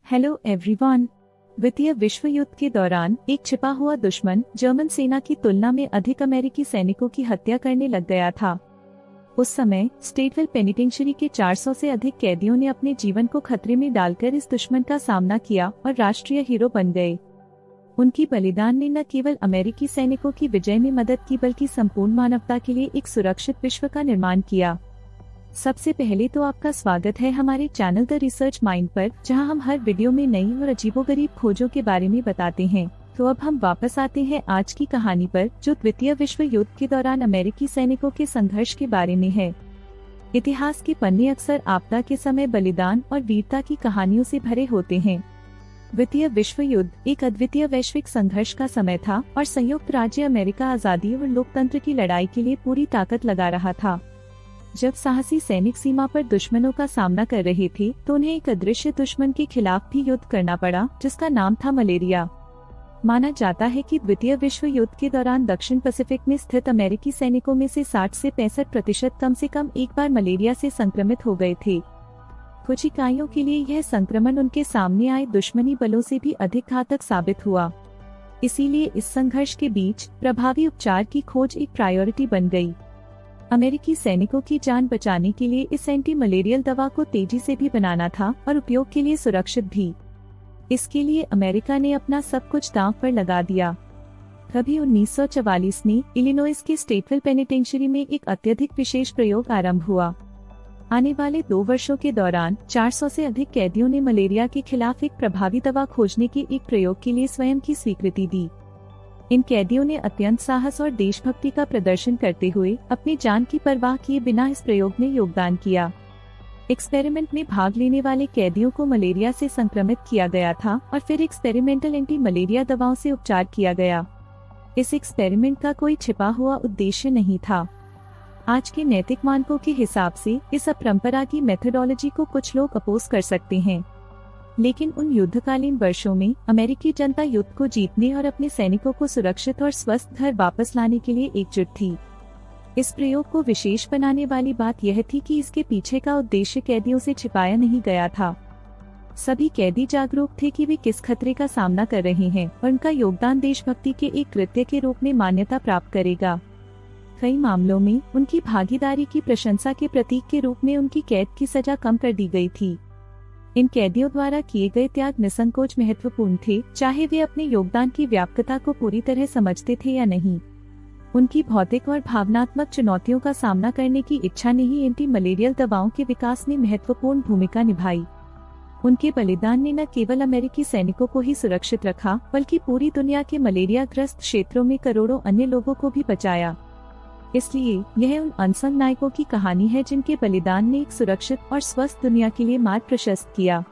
Hello everyone. द्वितीय विश्व युद्ध के दौरान एक छिपा हुआ दुश्मन जर्मन सेना की तुलना में अधिक अमेरिकी सैनिकों की हत्या करने लग गया था। उस समय स्टेटविल पेनिटेंशियरी के 400 से अधिक कैदियों ने अपने जीवन को खतरे में डालकर इस दुश्मन का सामना किया और राष्ट्रीय हीरो बन गए। उनकी बलिदान ने न केवल अमेरिकी सैनिकों की विजय में मदद की बल्कि संपूर्ण मानवता के लिए एक सुरक्षित विश्व का निर्माण किया। सबसे पहले तो आपका स्वागत है हमारे चैनल द रिसर्च माइंड पर, जहां हम हर वीडियो में नई और अजीबोगरीब खोजों के बारे में बताते हैं। तो अब हम वापस आते हैं आज की कहानी पर, जो द्वितीय विश्व युद्ध के दौरान अमेरिकी सैनिकों के संघर्ष के बारे में है। इतिहास के पन्ने अक्सर आपदा के समय बलिदान और वीरता की कहानियों से भरे होते हैं। द्वितीय विश्व युद्ध एक अद्वितीय वैश्विक संघर्ष का समय था और संयुक्त राज्य अमेरिका आजादी और लोकतंत्र की लड़ाई के लिए पूरी ताकत लगा रहा था। जब साहसी सैनिक सीमा पर दुश्मनों का सामना कर रहे थे तो उन्हें एक अदृश्य दुश्मन के खिलाफ भी युद्ध करना पड़ा, जिसका नाम था मलेरिया। माना जाता है कि द्वितीय विश्व युद्ध के दौरान दक्षिण पैसिफिक में स्थित अमेरिकी सैनिकों में से 60 से 65% कम से कम एक बार मलेरिया से संक्रमित हो गए थे। कुछ इकाइयों के लिए यह संक्रमण उनके सामने आए दुश्मनी बलों से भी अधिक घातक साबित हुआ। इसीलिए इस संघर्ष के बीच प्रभावी उपचार की खोज एक प्रायोरिटी बन गई। अमेरिकी सैनिकों की जान बचाने के लिए इस एंटी मलेरियल दवा को तेजी से भी बनाना था और उपयोग के लिए सुरक्षित भी। इसके लिए अमेरिका ने अपना सब कुछ दांव पर लगा दिया। तभी 1944 में इलिनॉइस के स्टेटविल पेनिटेंशियरी में एक अत्यधिक विशेष प्रयोग आरंभ हुआ। आने वाले 2 वर्षों के दौरान 400 से अधिक कैदियों ने मलेरिया के खिलाफ एक प्रभावी दवा खोजने के एक प्रयोग के लिए स्वयं की स्वीकृति दी। इन कैदियों ने अत्यंत साहस और देशभक्ति का प्रदर्शन करते हुए अपनी जान की परवाह किए बिना इस प्रयोग में योगदान किया। एक्सपेरिमेंट में भाग लेने वाले कैदियों को मलेरिया से संक्रमित किया गया था और फिर एक्सपेरिमेंटल एंटी मलेरिया दवाओं से उपचार किया गया। इस एक्सपेरिमेंट का कोई छिपा हुआ उद्देश्य नहीं था। आज के नैतिक मानकों के हिसाब से इस अपरंपरागत मेथोडोलॉजी को कुछ लोग अपोज कर सकते हैं, लेकिन उन युद्धकालीन वर्षों में अमेरिकी जनता युद्ध को जीतने और अपने सैनिकों को सुरक्षित और स्वस्थ घर वापस लाने के लिए एकजुट थी। इस प्रयोग को विशेष बनाने वाली बात यह थी कि इसके पीछे का उद्देश्य कैदियों से छिपाया नहीं गया था। सभी कैदी जागरूक थे कि वे किस खतरे का सामना कर रहे हैं और उनका योगदान देशभक्ति के एक कृत्य के रूप में मान्यता प्राप्त करेगा। कई मामलों में उनकी भागीदारी की प्रशंसा के प्रतीक के रूप में उनकी कैद की सजा कम कर दी गई थी। इन कैदियों द्वारा किए गए त्याग निसंकोच महत्वपूर्ण थे, चाहे वे अपने योगदान की व्यापकता को पूरी तरह समझते थे या नहीं। उनकी भौतिक और भावनात्मक चुनौतियों का सामना करने की इच्छा ने ही एंटी मलेरियल दवाओं के विकास में महत्वपूर्ण भूमिका निभाई। उनके बलिदान ने न केवल अमेरिकी सैनिकों को ही सुरक्षित रखा, बल्कि पूरी दुनिया के मलेरिया ग्रस्त क्षेत्रों में करोड़ों अन्य लोगों को भी बचाया। इसलिए यह उन अनसंग नायकों की कहानी है जिनके बलिदान ने एक सुरक्षित और स्वस्थ दुनिया के लिए मार्ग प्रशस्त किया।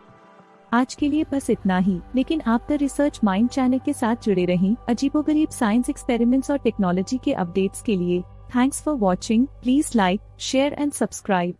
आज के लिए बस इतना ही, लेकिन आप द रिसर्च माइंड चैनल के साथ जुड़े रहें अजीबोगरीब साइंस एक्सपेरिमेंट्स और टेक्नोलॉजी के अपडेट्स के लिए। Thanks for watching. Please like, share and subscribe.